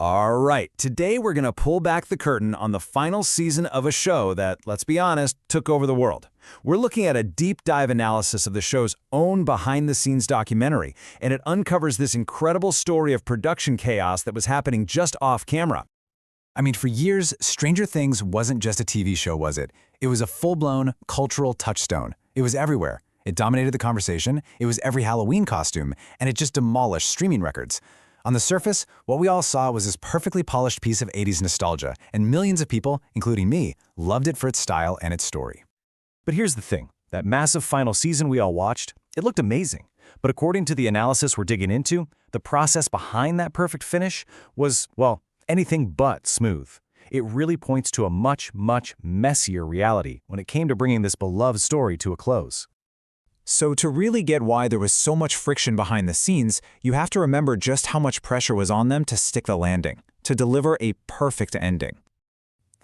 All right, today we're going to pull back the curtain on the final season of a show that, let's be honest, took over the world. We're looking at a deep dive analysis of the show's own behind-the-scenes documentary, and it uncovers this incredible story of production chaos that was happening just off camera. I mean, for years, Stranger Things wasn't just a TV show, was it? It was a full-blown cultural touchstone. It was everywhere. It dominated the conversation, it was every Halloween costume, and it just demolished streaming records. On the surface, what we all saw was this perfectly polished piece of 80s nostalgia, and millions of people, including me, loved it for its style and its story. But here's the thing. That massive final season we all watched, it looked amazing. But according to the analysis we're digging into, the process behind that perfect finish was, well, anything but smooth. It really points to a much, much messier reality when it came to bringing this beloved story to a close. So to really get why there was so much friction behind the scenes, you have to remember just how much pressure was on them to stick the landing, to deliver a perfect ending.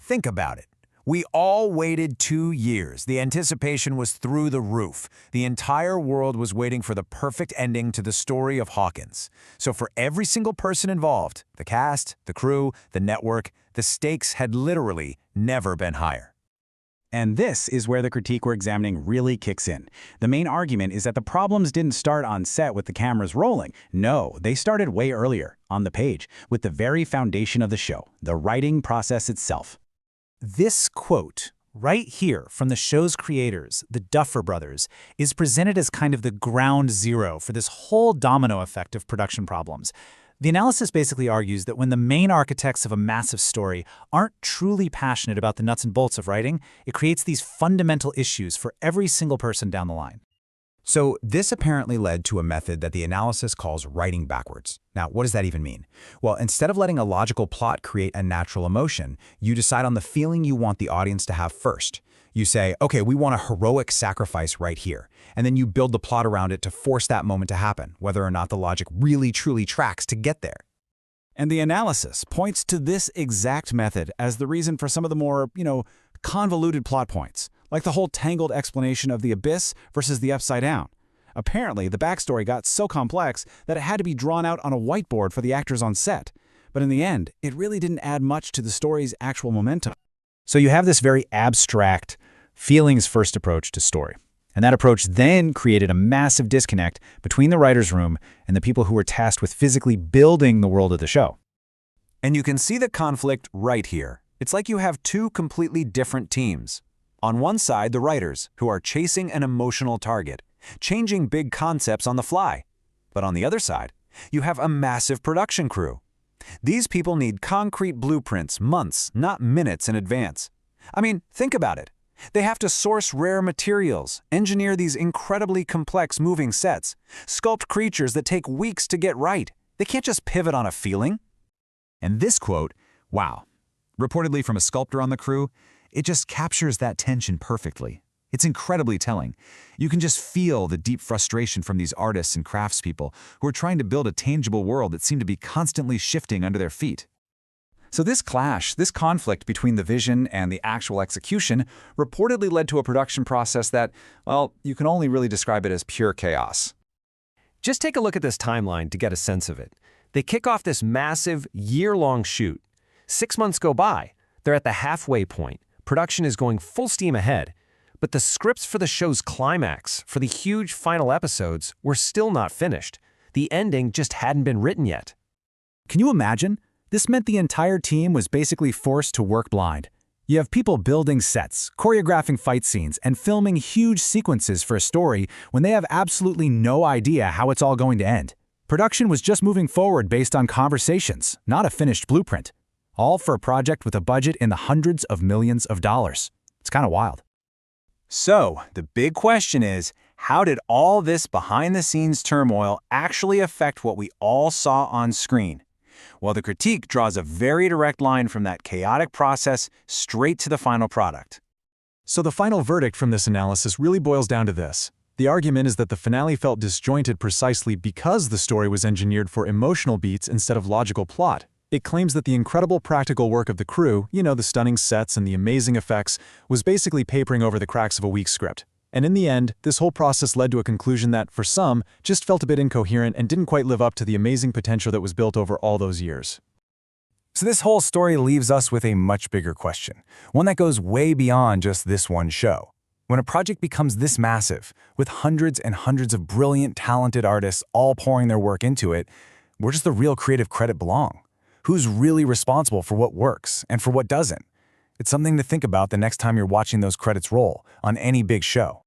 Think about it. We all waited 2 years. The anticipation was through the roof. The entire world was waiting for the perfect ending to the story of Hawkins. So for every single person involved, the cast, the crew, the network, the stakes had literally never been higher. And this is where the critique we're examining really kicks in. The main argument is that the problems didn't start on set with the cameras rolling. No, they started way earlier, on the page, with the very foundation of the show, the writing process itself. This quote, right here from the show's creators, the Duffer Brothers, is presented as kind of the ground zero for this whole domino effect of production problems. The analysis basically argues that when the main architects of a massive story aren't truly passionate about the nuts and bolts of writing, it creates these fundamental issues for every single person down the line. So this apparently led to a method that the analysis calls writing backwards. Now, what does that even mean? Well, instead of letting a logical plot create a natural emotion, you decide on the feeling you want the audience to have first. You say, okay, we want a heroic sacrifice right here. And then you build the plot around it to force that moment to happen, whether or not the logic really truly tracks to get there. And the analysis points to this exact method as the reason for some of the more, convoluted plot points, like the whole tangled explanation of the abyss versus the upside down. Apparently, the backstory got so complex that it had to be drawn out on a whiteboard for the actors on set. But in the end, it really didn't add much to the story's actual momentum. So you have this very abstract, feelings-first approach to story. And that approach then created a massive disconnect between the writer's room and the people who were tasked with physically building the world of the show. And you can see the conflict right here. It's like you have two completely different teams. On one side, the writers, who are chasing an emotional target, changing big concepts on the fly. But on the other side, you have a massive production crew. These people need concrete blueprints months, not minutes in advance. I mean, think about it. They have to source rare materials, engineer these incredibly complex moving sets, sculpt creatures that take weeks to get right. They can't just pivot on a feeling. And this quote, wow, reportedly from a sculptor on the crew, it just captures that tension perfectly. It's incredibly telling. You can just feel the deep frustration from these artists and craftspeople who are trying to build a tangible world that seemed to be constantly shifting under their feet. So this clash, this conflict between the vision and the actual execution reportedly led to a production process that, well, you can only really describe it as pure chaos. Just take a look at this timeline to get a sense of it. They kick off this massive, year-long shoot. 6 months go by. They're at the halfway point. Production is going full steam ahead. But the scripts for the show's climax, for the huge final episodes, were still not finished. The ending just hadn't been written yet. Can you imagine? This meant the entire team was basically forced to work blind. You have people building sets, choreographing fight scenes, and filming huge sequences for a story when they have absolutely no idea how it's all going to end. Production was just moving forward based on conversations, not a finished blueprint. All for a project with a budget in the hundreds of millions of dollars. It's kind of wild. So, the big question is, how did all this behind-the-scenes turmoil actually affect what we all saw on screen? Well, the critique draws a very direct line from that chaotic process straight to the final product. So the final verdict from this analysis really boils down to this. The argument is that the finale felt disjointed precisely because the story was engineered for emotional beats instead of logical plot. It claims that the incredible practical work of the crew, the stunning sets and the amazing effects, was basically papering over the cracks of a weak script. And in the end, this whole process led to a conclusion that, for some, just felt a bit incoherent and didn't quite live up to the amazing potential that was built over all those years. So this whole story leaves us with a much bigger question, one that goes way beyond just this one show. When a project becomes this massive, with hundreds and hundreds of brilliant, talented artists all pouring their work into it, where does the real creative credit belong? Who's really responsible for what works and for what doesn't? It's something to think about the next time you're watching those credits roll on any big show.